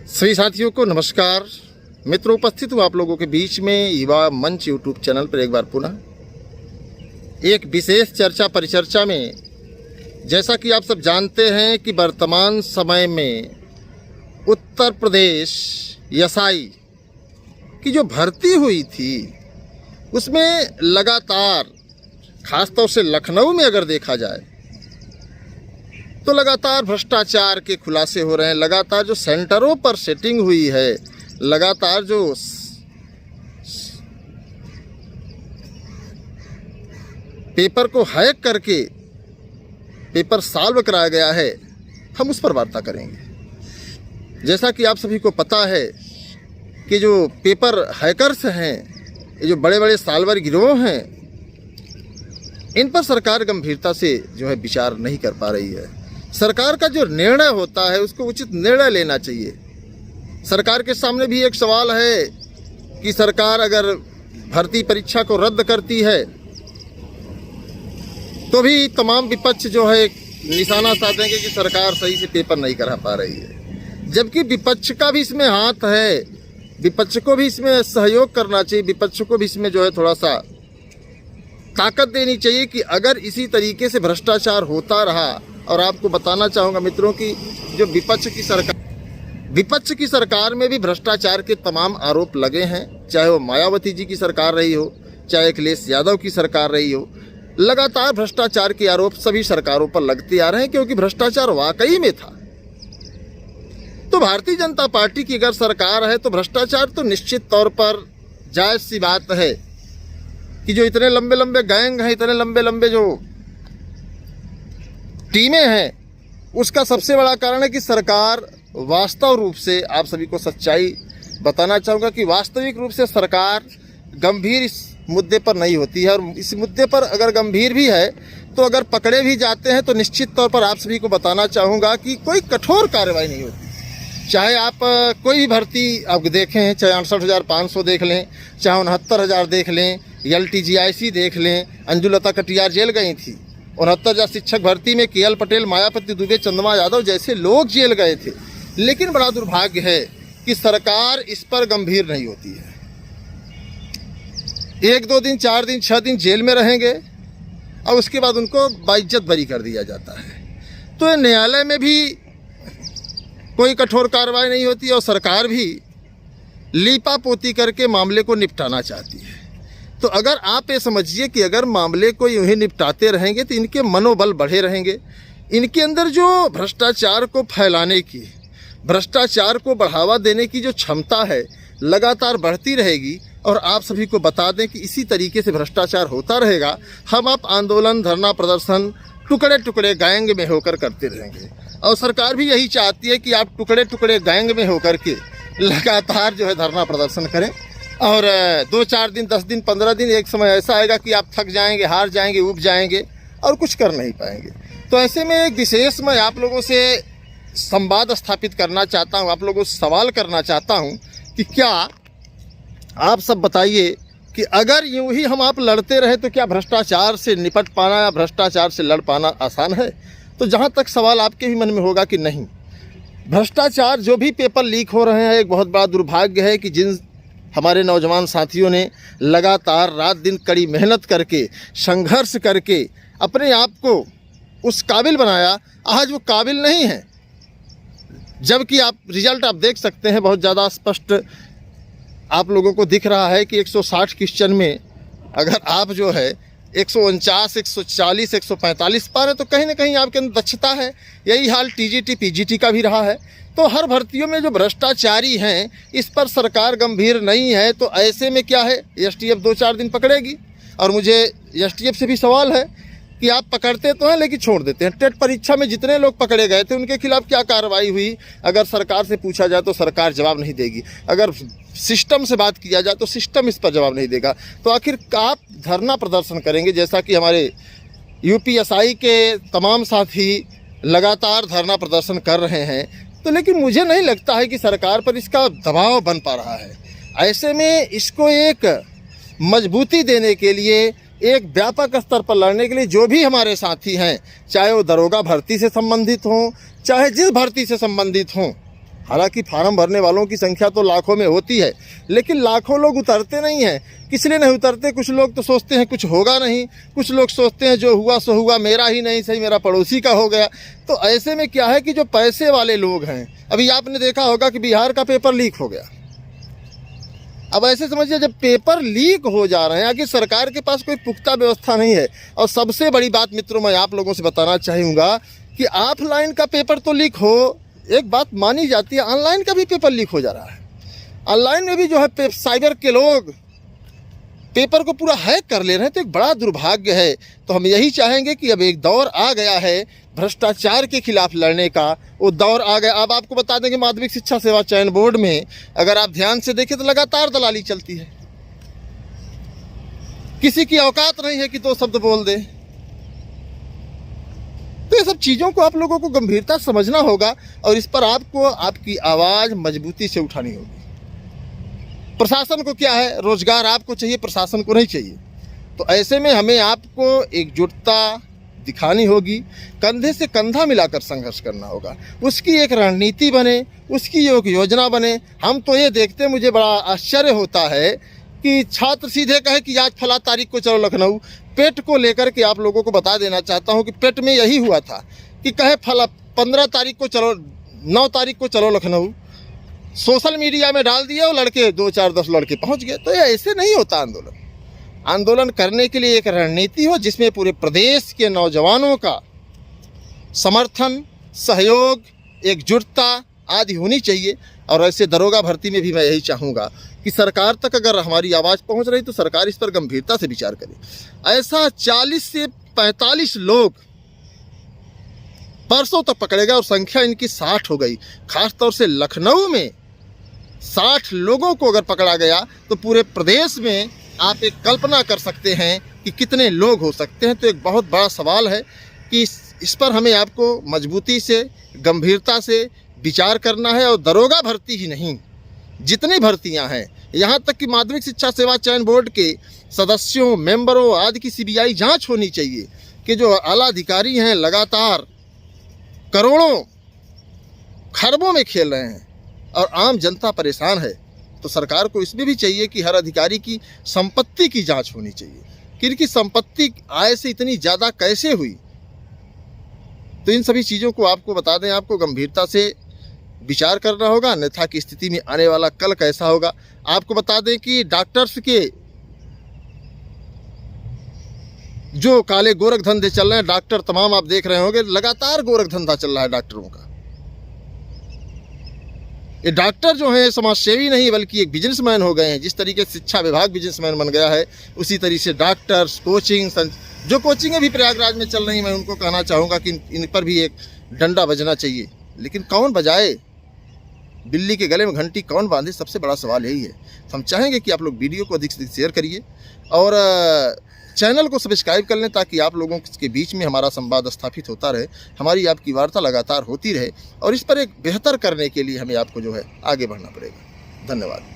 सभी साथियों को नमस्कार। मित्रों, उपस्थित हूँ आप लोगों के बीच में युवा मंच यूट्यूब चैनल पर एक बार पुनः एक विशेष चर्चा परिचर्चा में। जैसा कि आप सब जानते हैं कि वर्तमान समय में उत्तर प्रदेश एसआई की जो भर्ती हुई थी उसमें लगातार, खासतौर से लखनऊ में अगर देखा जाए तो लगातार भ्रष्टाचार के खुलासे हो रहे हैं। लगातार जो सेंटरों पर सेटिंग हुई है, लगातार जो पेपर को हैक करके पेपर सॉल्व कराया गया है, हम उस पर वार्ता करेंगे। जैसा कि आप सभी को पता है कि जो पेपर हैकर्स हैं, ये जो बड़े बड़े सॉल्वर गिरोह हैं, इन पर सरकार गंभीरता से जो है विचार नहीं कर पा रही है। सरकार का जो निर्णय होता है उसको उचित निर्णय लेना चाहिए। सरकार के सामने भी एक सवाल है कि सरकार अगर भर्ती परीक्षा को रद्द करती है तो भी तमाम विपक्ष जो है निशाना साधेंगे कि सरकार सही से पेपर नहीं करा पा रही है, जबकि विपक्ष का भी इसमें हाथ है। विपक्ष को भी इसमें सहयोग करना चाहिए, विपक्ष को भी इसमें जो है थोड़ा सा ताकत देनी चाहिए कि अगर इसी तरीके से भ्रष्टाचार होता रहा। और आपको बताना चाहूँगा मित्रों कि जो विपक्ष की सरकार में भी भ्रष्टाचार के तमाम आरोप लगे हैं, चाहे वो मायावती जी की सरकार रही हो, चाहे अखिलेश यादव की सरकार रही हो। लगातार भ्रष्टाचार के आरोप सभी सरकारों पर लगते आ रहे हैं, क्योंकि भ्रष्टाचार वाकई में था। तो भारतीय जनता पार्टी की अगर सरकार है तो भ्रष्टाचार तो निश्चित तौर पर जायज़ सी बात है कि जो इतने लंबे लंबे गैंग हैं, इतने लंबे लंबे जो टीमें हैं, उसका सबसे बड़ा कारण है कि सरकार वास्तव रूप से, आप सभी को सच्चाई बताना चाहूँगा कि वास्तविक रूप से सरकार गंभीर इस मुद्दे पर नहीं होती है। और इस मुद्दे पर अगर गंभीर भी है तो अगर पकड़े भी जाते हैं तो निश्चित तौर पर आप सभी को बताना चाहूँगा कि कोई कठोर कार्रवाई नहीं होती। चाहे आप कोई भी भर्ती आप देखें, चाहे 68,500 देख लें, चाहे 69,000 देख लें, LTGIC देख लें। अंजुलता कटियार जेल गई थी। 69,000 शिक्षक भर्ती में KL पटेल, मायावती दुबे, चंद्रमा यादव जैसे लोग जेल गए थे। लेकिन बड़ा दुर्भाग्य है कि सरकार इस पर गंभीर नहीं होती है। 1-2 दिन, 4 दिन, 6 दिन जेल में रहेंगे और उसके बाद उनको बाइज्जत बरी कर दिया जाता है। तो न्यायालय में भी कोई कठोर कार्रवाई नहीं होती और सरकार भी लीपापोती करके मामले को निपटाना चाहती है। तो अगर आप ये समझिए कि अगर मामले को यूं ही निपटाते रहेंगे तो इनके मनोबल बढ़े रहेंगे। इनके अंदर जो भ्रष्टाचार को फैलाने की, भ्रष्टाचार को बढ़ावा देने की जो क्षमता है लगातार बढ़ती रहेगी। और आप सभी को बता दें कि इसी तरीके से भ्रष्टाचार होता रहेगा। हम आप आंदोलन, धरना प्रदर्शन टुकड़े टुकड़े गैंग में होकर करते रहेंगे। और सरकार भी यही चाहती है कि आप टुकड़े टुकड़े गैंग में होकर के लगातार जो है धरना प्रदर्शन करें। और 2-4 दिन, 10 दिन, 15 दिन, एक समय ऐसा आएगा कि आप थक जाएंगे, हार जाएंगे, ऊब जाएंगे और कुछ कर नहीं पाएंगे। तो ऐसे में एक विशेष मैं आप लोगों से संवाद स्थापित करना चाहता हूं, आप लोगों से सवाल करना चाहता हूं कि क्या आप सब बताइए कि अगर यूं ही हम आप लड़ते रहे तो क्या भ्रष्टाचार से निपट पाना या भ्रष्टाचार से लड़ पाना आसान है? तो जहाँ तक सवाल आपके भी मन में होगा कि नहीं, भ्रष्टाचार जो भी पेपर लीक हो रहे हैं, एक बहुत बड़ा दुर्भाग्य है कि जिन हमारे नौजवान साथियों ने लगातार रात दिन कड़ी मेहनत करके, संघर्ष करके अपने आप को उस काबिल बनाया, आज वो काबिल नहीं है। जबकि आप रिजल्ट आप देख सकते हैं, बहुत ज़्यादा स्पष्ट आप लोगों को दिख रहा है कि 160 क्वेश्चन में अगर आप जो है 149, 140, 145 पा रहे तो कहीं ना कहीं आपके अंदर दक्षता है। यही हाल TGT, PGT का भी रहा है। तो हर भर्तियों में जो भ्रष्टाचारी हैं इस पर सरकार गंभीर नहीं है। तो ऐसे में क्या है, STF 2-4 दिन पकड़ेगी। और मुझे STF से भी सवाल है कि आप पकड़ते तो हैं लेकिन छोड़ देते हैं। टेट परीक्षा में जितने लोग पकड़े गए थे उनके खिलाफ क्या कार्रवाई हुई, अगर सरकार से पूछा जाए तो सरकार जवाब नहीं देगी। अगर सिस्टम से बात किया जाए तो सिस्टम इस पर जवाब नहीं देगा। तो आखिर आप धरना प्रदर्शन करेंगे, जैसा कि हमारे UPSI के तमाम साथी लगातार धरना प्रदर्शन कर रहे हैं। तो लेकिन मुझे नहीं लगता है कि सरकार पर इसका दबाव बन पा रहा है। ऐसे में इसको एक मजबूती देने के लिए, एक व्यापक स्तर पर लड़ने के लिए जो भी हमारे साथी हैं, चाहे वो दरोगा भर्ती से संबंधित हों, चाहे जिस भर्ती से संबंधित हों, हालांकि फार्म भरने वालों की संख्या तो लाखों में होती है, लेकिन लाखों लोग उतरते नहीं हैं। किस लिए नहीं उतरते? कुछ लोग तो सोचते हैं कुछ होगा नहीं, कुछ लोग सोचते हैं जो हुआ सो हुआ, मेरा ही नहीं सही मेरा पड़ोसी का हो गया। तो ऐसे में क्या है कि जो पैसे वाले लोग हैं, अभी आपने देखा होगा कि बिहार का पेपर लीक हो गया। अब ऐसे समझिए जब पेपर लीक हो जा रहे हैं, आगे सरकार के पास कोई पुख्ता व्यवस्था नहीं है। और सबसे बड़ी बात मित्रों मैं आप लोगों से बताना चाहूँगा कि ऑफलाइन का पेपर तो लीक हो, एक बात मानी जाती है, ऑनलाइन का भी पेपर लीक हो जा रहा है। ऑनलाइन में भी जो है साइबर के लोग पेपर को पूरा हैक कर ले रहे हैं, तो एक बड़ा दुर्भाग्य है। तो हम यही चाहेंगे कि अब एक दौर आ गया है भ्रष्टाचार के खिलाफ लड़ने का, वो दौर आ गया। अब आपको बता दें कि माध्यमिक शिक्षा सेवा चयन बोर्ड में अगर आप ध्यान से देखें तो लगातार दलाली चलती है। किसी की औकात नहीं है कि 2 शब्द बोल दे। तो ये सब चीज़ों को आप लोगों को गंभीरता समझना होगा और इस पर आपको आपकी आवाज़ मजबूती से उठानी होगी। प्रशासन को क्या है, रोजगार आपको चाहिए, प्रशासन को नहीं चाहिए। तो ऐसे में हमें आपको एकजुटता दिखानी होगी, कंधे से कंधा मिलाकर संघर्ष करना होगा, उसकी एक रणनीति बने, उसकी एक योजना बने। हम तो ये देखते, मुझे बड़ा आश्चर्य होता है कि छात्र सीधे कहे कि आज फला तारीख को चलो लखनऊ। पेट को लेकर के आप लोगों को बता देना चाहता हूँ कि पेट में यही हुआ था कि कहे फला 15 तारीख को चलो, 9 तारीख को चलो लखनऊ। सोशल मीडिया में डाल दिया और लड़के 2 4 10 लड़के पहुंच गए। तो ये ऐसे नहीं होता आंदोलन। आंदोलन करने के लिए एक रणनीति हो जिसमें पूरे प्रदेश के नौजवानों का समर्थन, सहयोग, एकजुटता आदि होनी चाहिए। और ऐसे दरोगा भर्ती में भी मैं यही चाहूँगा कि सरकार तक अगर हमारी आवाज़ पहुँच रही तो सरकार इस पर गंभीरता से विचार करे। ऐसा 40 से 45 लोग परसों तक पकड़ेगा और संख्या इनकी 60 हो गई। खासतौर से लखनऊ में 60 लोगों को अगर पकड़ा गया तो पूरे प्रदेश में आप एक कल्पना कर सकते हैं कि कितने लोग हो सकते हैं। तो एक बहुत बड़ा सवाल है कि इस पर हमें आपको मजबूती से, गंभीरता से विचार करना है। और दरोगा भर्ती ही नहीं, जितनी भर्तियां हैं, यहाँ तक कि माध्यमिक शिक्षा सेवा चयन बोर्ड के सदस्यों, मेंबरों आदि की सीबीआई जांच होनी चाहिए कि जो आला अधिकारी हैं लगातार करोड़ों खरबों में खेल रहे हैं और आम जनता परेशान है। तो सरकार को इसमें भी चाहिए कि हर अधिकारी की संपत्ति की जांच होनी चाहिए कि इनकी संपत्ति आय से इतनी ज़्यादा कैसे हुई। तो इन सभी चीज़ों को आपको बता दें, आपको गंभीरता से विचार करना होगा, अन्यथा की स्थिति में आने वाला कल कैसा होगा। आपको बता दें कि डॉक्टर्स के जो काले गोरख धंधे चल रहे हैं, डॉक्टर तमाम आप देख रहे होंगे, लगातार गोरख धंधा चल रहा है डॉक्टरों का। ये डॉक्टर जो हैं समाजसेवी नहीं बल्कि एक बिजनेसमैन हो गए हैं। जिस तरीके से शिक्षा विभाग बिजनेसमैन बन गया है, उसी तरीके से डॉक्टर्स, कोचिंग, जो कोचिंगें भी प्रयागराज में चल रही हैं, मैं उनको कहना चाहूँगा कि इन पर भी एक डंडा बजना चाहिए। लेकिन कौन बजाए, बिल्ली के गले में घंटी कौन बांधे, सबसे बड़ा सवाल यही है। तो हम चाहेंगे कि आप लोग वीडियो को अधिक से अधिक शेयर करिए और चैनल को सब्सक्राइब कर लें ताकि आप लोगों के बीच में हमारा संवाद स्थापित होता रहे, हमारी आपकी वार्ता लगातार होती रहे। और इस पर एक बेहतर करने के लिए हमें आपको जो है आगे बढ़ना पड़ेगा। धन्यवाद।